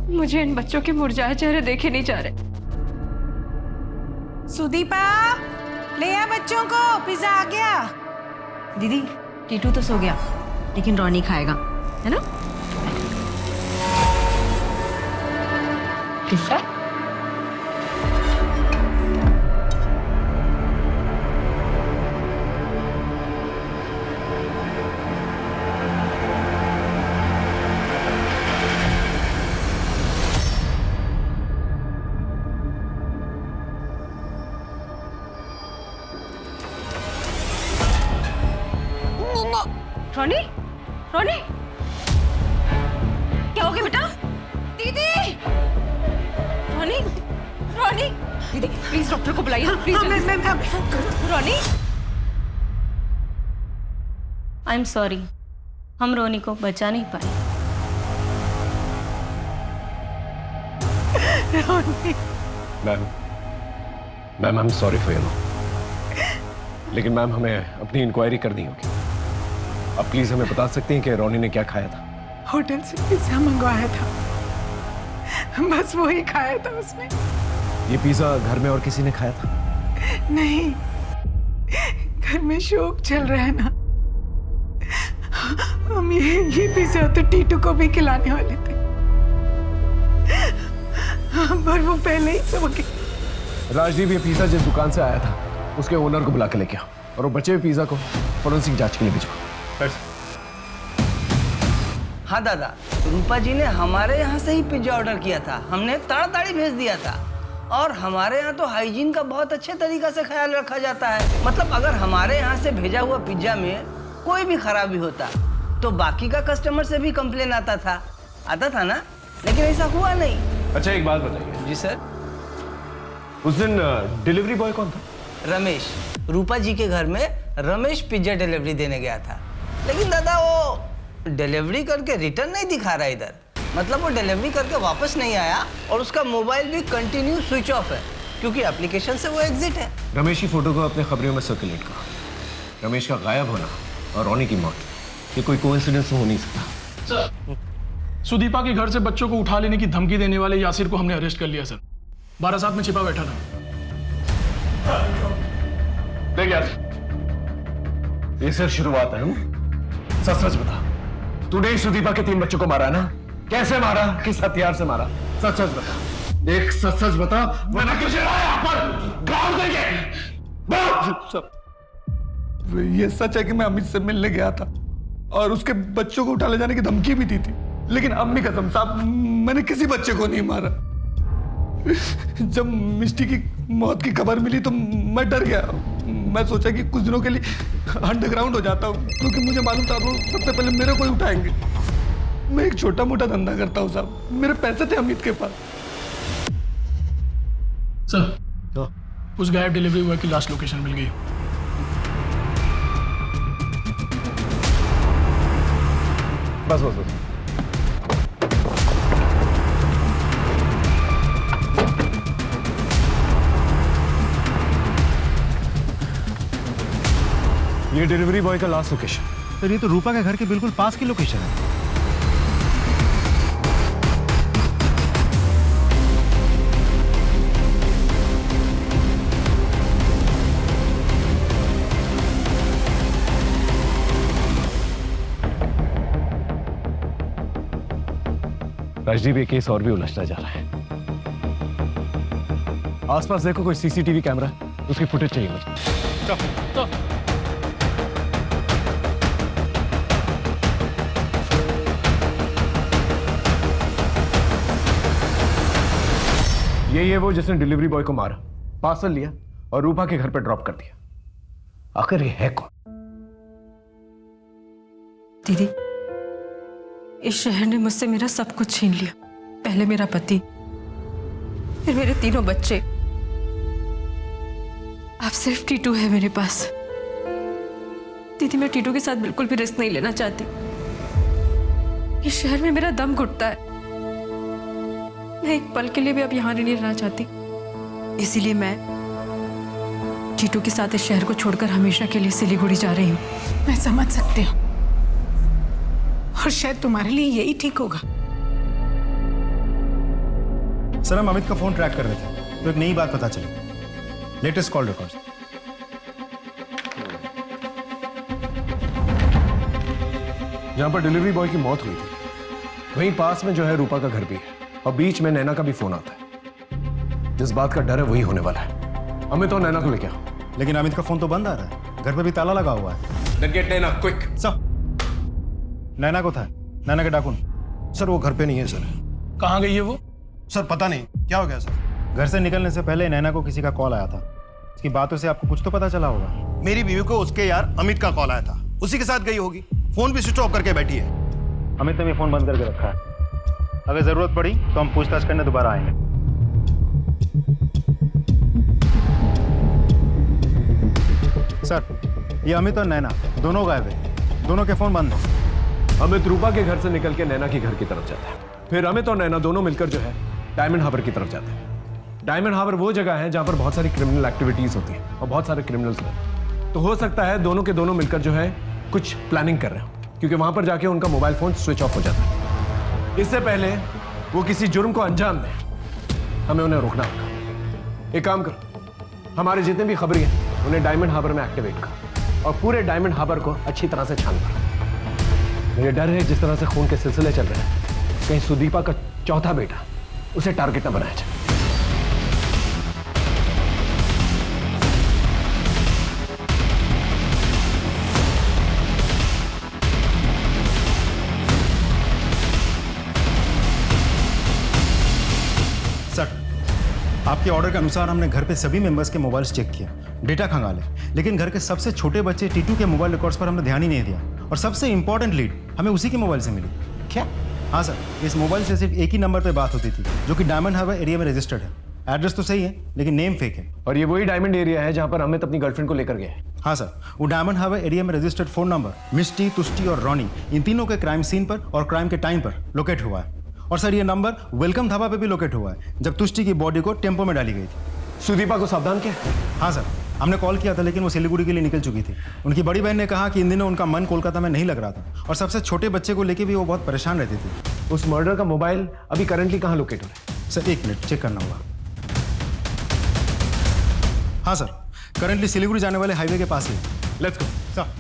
Speaker 5: मुझे इन बच्चों के मुरझाए चेहरे देखे नहीं जा रहे।
Speaker 7: सुदीपा, ले आ बच्चों को, पिज्जा आ गया।
Speaker 5: दीदी, टीटू तो सो गया, लेकिन रोनी खाएगा, है ना? पिज्जा? रोनी, रोनी, क्या हो गया बेटा? दीदी, रोनी, रोनी, दीदी प्लीज डॉक्टर को बुलाइए। Please Ronnie.
Speaker 17: I am sorry, हम रोनी को बचा नहीं पाए।
Speaker 14: Ma'am I am sorry for you, लेकिन मैम हमें अपनी इंक्वायरी करनी होगी। आप प्लीज हमें बता सकते हैं कि रोनी ने क्या खाया था?
Speaker 7: होटल से पिज्जा मंगवाया था, बस वो ही खाया था उसने।
Speaker 14: ये पिज्जा घर में और किसी ने खाया था?
Speaker 7: नहीं, घर में शोक चल रहा है ना, हम ये पिज्जा तो टीटू को भी खिलाने वाले थे, पर वो पहले ही सो गए।
Speaker 14: राजदीप, ये पिज्जा जिस दुकान से आया था उसके ओनर को बुला के लेके आओ, और वो बचे हुए पिज्जा को फोरेंसिक जांच के लिए भेजो।
Speaker 19: हाँ दादा, रूपा जी ने हमारे यहाँ से ही पिज्जा ऑर्डर किया था, हमने ताड़ाताड़ी भेज दिया था। और हमारे यहाँ तो हाइजीन का बहुत अच्छे तरीका से ख्याल रखा जाता है। मतलब अगर हमारे यहाँ से भेजा हुआ पिज्जा में कोई भी खराबी होता तो बाकी का कस्टमर से भी कंप्लेन आता था ना, लेकिन ऐसा हुआ नहीं।
Speaker 14: अच्छा एक बात बताइए।
Speaker 19: जी सर।
Speaker 14: उस दिन डिलीवरी बॉय कौन था?
Speaker 19: रमेश, रूपा जी के घर में रमेश पिज्जा डिलीवरी देने गया था, लेकिन दादा वो डिलीवरी करके रिटर्न नहीं दिखा रहा इधर। मतलब वो डिलीवरी करके वापस नहीं आया, और उसका मोबाइल भी कंटिन्यू स्विच ऑफ है, क्योंकि एप्लीकेशन से वो एग्जिट है।
Speaker 14: रमेश की फोटो को अपने खबरों में सर्कुलेट करो। रमेश का गायब होना और रोनी की मौत, ये कोई कोइंसिडेंस हो नहीं सकता।
Speaker 13: सर, सुदीपा के घर से बच्चों को उठा लेने की धमकी देने वाले यासिर को हमने अरेस्ट कर लिया सर। 12 में छिपा बैठा था।
Speaker 14: देख यार, ये सिर्फ शुरुआत है। सच सच बता, तूने ही सुदीपा के 3 बच्चों को मारा ना? कैसे मारा, किस हथियार से मारा? सच सच बता, देख सच सच बता, वरना तुझे यहाँ पर ग्राउंड देंगे।
Speaker 16: ये सच है कि मैं अमित से मिलने गया था और उसके बच्चों को उठा ले जाने की धमकी भी दी थी, लेकिन अम्मी कसम साहब मैंने किसी बच्चे को नहीं मारा। जब मिष्टी की मौत की खबर मिली तो मैं डर गया। मैं सोचा कि कुछ दिनों के लिए अंडरग्राउंड हो जाता हूँ, क्योंकि मुझे मालूम था वो सबसे पहले मेरे को ही उठाएंगे। मैं एक छोटा मोटा धंधा करता हूँ साहब, मेरे पैसे थे अमित के पास।
Speaker 13: सर, उस गायब डिलीवरी बॉय की लास्ट लोकेशन मिल गई।
Speaker 14: बस बस बस। ये डिलीवरी बॉय का लास्ट लोकेशन।
Speaker 10: सर ये तो रूपा के घर के बिल्कुल पास की लोकेशन है।
Speaker 14: राजदीप, ये केस और भी उलझता जा रहा है। आसपास देखो कोई सीसीटीवी कैमरा, उसकी फुटेज चाहिए मुझे। ये वो जिसने डिलीवरी बॉय को मारा, पार्सल लिया और रूपा के घर पर ड्रॉप कर दिया। आखिर ये है कौन?
Speaker 4: दीदी, इस शहर ने मुझसे मेरा सब कुछ छीन लिया। पहले मेरा पति, फिर मेरे तीनों बच्चे, अब सिर्फ टीटू है मेरे पास। दीदी, मैं टीटू के साथ बिल्कुल भी रिस्क नहीं लेना चाहती। इस शहर में मेरा दम घुटता है। मैं एक पल के लिए भी अब यहाँ नहीं रहना चाहती। इसीलिए मैं टीटू के साथ इस शहर को छोड़कर हमेशा के लिए सिलीगुड़ी जा रही हूँ।
Speaker 7: मैं समझ सकती हूँ और शायद तुम्हारे लिए यही ठीक होगा।
Speaker 10: सर, हम अमित का फोन ट्रैक कर रहे थे तो एक नई बात पता चली। Latest call records.
Speaker 14: जहां पर डिलीवरी बॉय की मौत हुई थी वहीं पास में जो है रूपा का घर भी है और बीच में नैना का भी फोन आता है। जिस बात का डर है वही होने वाला है। अमित और नैना को लेके आओ।
Speaker 10: लेकिन अमित का फोन तो बंद आ रहा है, घर पे भी ताला लगा हुआ है।
Speaker 14: Then get नैना, quick.
Speaker 10: सर, नैना को था, नैना के डाकुन।
Speaker 11: सर वो घर पे नहीं है सर।
Speaker 13: कहाँ गई है वो?
Speaker 11: सर पता नहीं क्या हो गया सर।
Speaker 10: घर से निकलने से पहले नैना को किसी का कॉल आया था। इसकी बातों से आपको कुछ तो पता चला होगा।
Speaker 11: मेरी बीवी को उसके यार अमित का कॉल आया था, उसी के साथ गई होगी। फोन भी स्विच ऑफ करके बैठी है।
Speaker 10: अमित ने भी फोन बंद करके रखा है। अगर जरूरत पड़ी तो हम पूछताछ करने दोबारा आएंगे। सर, ये अमित और नैना दोनों गायब है। दोनों के फोन बंद हैं।
Speaker 14: अमित रूपा के घर से निकल के नैना के घर की तरफ जाता है, फिर अमित और नैना दोनों मिलकर जो है डायमंड हार्बर की तरफ जाते हैं। डायमंड हार्बर वो जगह है जहां पर बहुत सारी क्रिमिनल एक्टिविटीज होती है और बहुत सारे क्रिमिनल्स हैं। तो हो सकता है दोनों के दोनों मिलकर जो है कुछ प्लानिंग कर रहे हो, क्योंकि वहां पर जाके उनका मोबाइल फोन स्विच ऑफ हो जाता है। इससे पहले वो किसी जुर्म को अंजाम दें, हमें उन्हें रोकना होगा। एक काम करो, हमारे जितने भी खबरी हैं उन्हें डायमंड हार्बर में एक्टिवेट करो और पूरे डायमंड हार्बर को अच्छी तरह से छान करो। मुझे डर है जिस तरह से खून के सिलसिले चल रहे हैं, कहीं सुदीपा का चौथा बेटा उसे टारगेट न बनाया जाए।
Speaker 10: सर, आपके ऑर्डर के अनुसार हमने घर पे सभी मेंबर्स के मोबाइल्स चेक किया, डेटा खंगाले, लेकिन घर के सबसे छोटे बच्चे टीटू के मोबाइल रिकॉर्ड्स पर हमने ध्यान ही नहीं दिया। और सबसे इंपॉर्टेंट लीड हमें उसी के मोबाइल से मिली।
Speaker 14: क्या?
Speaker 10: हाँ सर, इस मोबाइल से सिर्फ एक ही नंबर पे बात होती थी, जो कि डायमंड हार्बर एरिया में रजिस्टर्ड है। एड्रेस तो सही है लेकिन नेम फेक है।
Speaker 14: और ये वही डायमंड एरिया है जहां पर अमित अपनी गर्लफ्रेंड को लेकर गया है।
Speaker 10: हाँ सर, वो डायमंड हार्बर एरिया में रजिस्टर्ड फोन नंबर मिष्टी, तुष्टी और रॉनी, इन तीनों के क्राइम सीन पर और क्राइम के टाइम पर लोकेट हुआ है। और सर, ये नंबर वेलकम ढाबा पे भी लोकेट हुआ है, जब तुष्टी की बॉडी को टेम्पो में डाली गई थी।
Speaker 14: सुदीपा को सावधान किया?
Speaker 10: हाँ सर, हमने कॉल किया था लेकिन वो सिलीगुड़ी के लिए निकल चुकी थी। उनकी बड़ी बहन ने कहा कि इन दिनों उनका मन कोलकाता में नहीं लग रहा था और सबसे छोटे बच्चे को लेकर भी वो बहुत परेशान रहती थी।
Speaker 14: उस मर्डर का मोबाइल अभी करंटली कहाँ लोकेट हो रहा है?
Speaker 10: सर, एक मिनट चेक करना होगा। हाँ सर, करंटली सिलीगुड़ी जाने वाले हाईवे के पास ही।
Speaker 14: Let's go
Speaker 10: sir.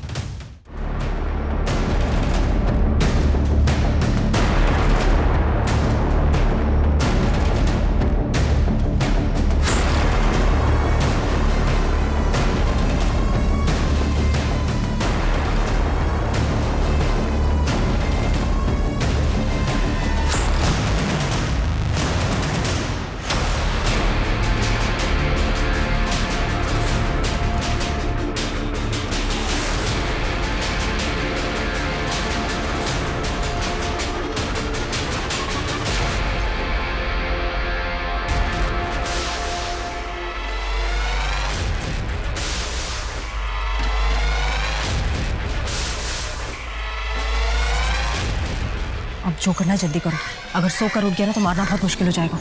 Speaker 4: अब जो करना है जल्दी करो, अगर सो कर उठ गया ना तो मारना बहुत मुश्किल हो जाएगा।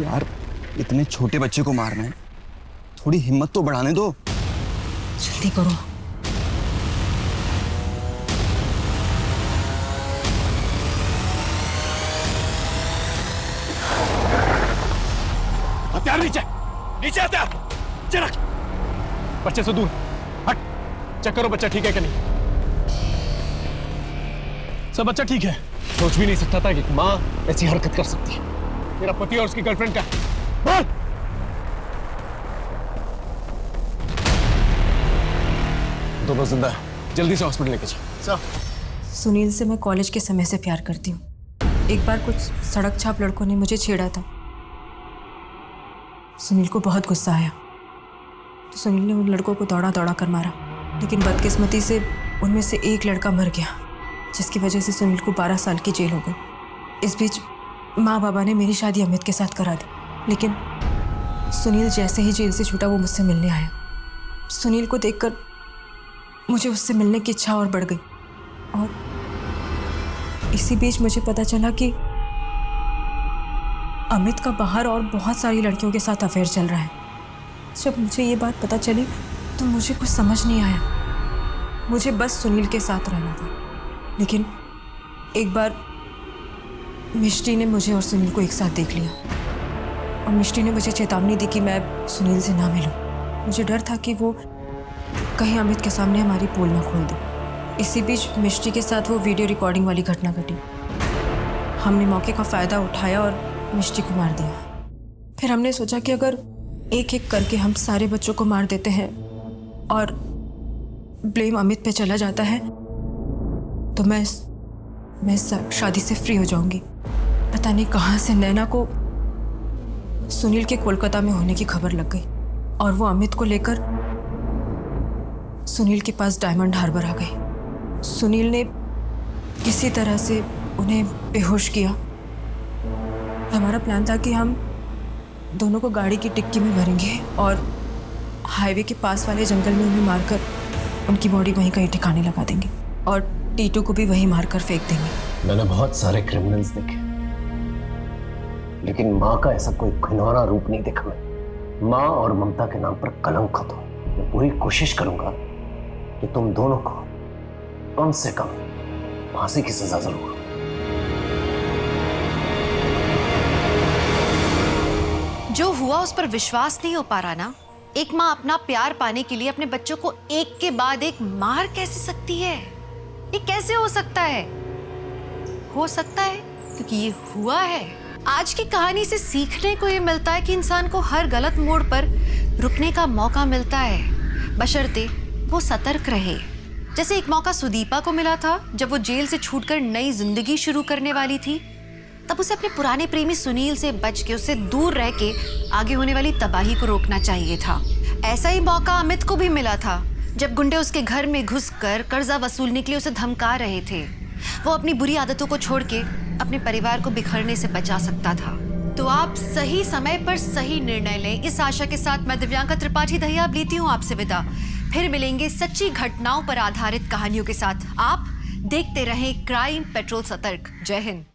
Speaker 20: यार इतने छोटे बच्चे को मारना है, थोड़ी हिम्मत तो बढ़ाने दो।
Speaker 4: जल्दी करो।
Speaker 14: हथियार नीचे, नीचे हथियार, रख। बच्चे से दूर हट। चेक करो बच्चा ठीक है कि नहीं।
Speaker 13: सब बच्चा ठीक है।
Speaker 14: सोच भी नहीं सकता था कि एक माँ ऐसी हरकत कर सकती है। मेरा पति और उसकी गर्लफ्रेंड का बोल। दोनों जिंदा है, जल्दी से हॉस्पिटल लेके जाओ।
Speaker 4: सुनील से मैं कॉलेज के समय से प्यार करती हूँ। एक बार कुछ सड़क छाप लड़कों ने मुझे छेड़ा था। सुनील को बहुत गुस्सा आया तो सुनील ने उन लड़कों को दौड़ा दौड़ा कर मारा, लेकिन बदकिस्मती से उनमें से एक लड़का मर गया, जिसकी वजह से सुनील को 12 साल की जेल हो गई। इस बीच माँ बाबा ने मेरी शादी अमित के साथ करा दी, लेकिन सुनील जैसे ही जेल से छूटा वो मुझसे मिलने आया। सुनील को देखकर मुझे उससे मिलने की इच्छा और बढ़ गई, और इसी बीच मुझे पता चला कि अमित का बाहर और बहुत सारी लड़कियों के साथ अफेयर चल रहा है। जब मुझे ये बात पता चली तो मुझे कुछ समझ नहीं आया। मुझे बस सुनील के साथ रहना था, लेकिन एक बार मिष्टी ने मुझे और सुनील को एक साथ देख लिया, और मिष्टी ने मुझे चेतावनी दी कि मैं सुनील से ना मिलूं। मुझे डर था कि वो कहीं अमित के सामने हमारी पोल ना खोल दे। इसी बीच मिष्टी के साथ वो वीडियो रिकॉर्डिंग वाली घटना घटी। हमने मौके का फ़ायदा उठाया और मिष्टी को मार दिया। फिर हमने सोचा कि अगर एक एक करके हम सारे बच्चों को मार देते हैं और ब्लेम अमित पे चला जाता है तो मैं शादी से फ्री हो जाऊंगी। पता नहीं कहाँ से नैना को सुनील के कोलकाता में होने की खबर लग गई, और वो अमित को लेकर सुनील के पास डायमंड हार्बर आ गई। सुनील ने किसी तरह से उन्हें बेहोश किया। हमारा प्लान था कि हम दोनों को गाड़ी की डिक्की में भरेंगे और हाईवे के पास वाले जंगल में उन्हें मारकर उनकी बॉडी वहीं कहीं ठिकाने लगा देंगे, और टीटू को भी वहीं मारकर फेंक देंगे।
Speaker 14: मैंने बहुत सारे क्रिमिनल्स देखे, लेकिन माँ का ऐसा कोई घिनौना रूप नहीं देखा मैं। माँ और ममता के नाम पर कलंक हो। मैं पूरी कोशिश करूंगा कि तुम दोनों को कम से कम फांसी की सजा जरूर।
Speaker 21: जो हुआ उस पर विश्वास नहीं हो पा रहा ना। एक माँ अपना प्यार पाने के लिए अपने बच्चों को एक के बाद एक मार कैसे सकती है? ये कैसे हो सकता है? हो सकता है क्योंकि ये हुआ है। आज की कहानी से सीखने को ये मिलता है कि इंसान को हर गलत मोड़ पर रुकने का मौका मिलता है, बशर्ते वो सतर्क रहे। जैसे एक मौका सुदीपा को मिला था जब वो जेल से छूटकर नई जिंदगी शुरू करने वाली थी। तब उसे अपने पुराने प्रेमी सुनील से बच के, उससे दूर रह के आगे होने वाली तबाही को रोकना चाहिए था। ऐसा ही मौका अमित को भी मिला था जब गुंडे उसके घर में घुसकर कर्जा वसूलने के लिए उसे धमका रहे थे। वो अपनी बुरी आदतों को छोड़ के अपने परिवार को बिखरने से बचा सकता था। तो आप सही समय पर सही निर्णय लें, इस आशा के साथ मैं दिव्यांका त्रिपाठी दहियाब लेती हूँ आपसे विदा। फिर मिलेंगे सच्ची घटनाओं पर आधारित कहानियों के साथ। आप देखते रहें क्राइम पेट्रोल सतर्क। जय हिंद।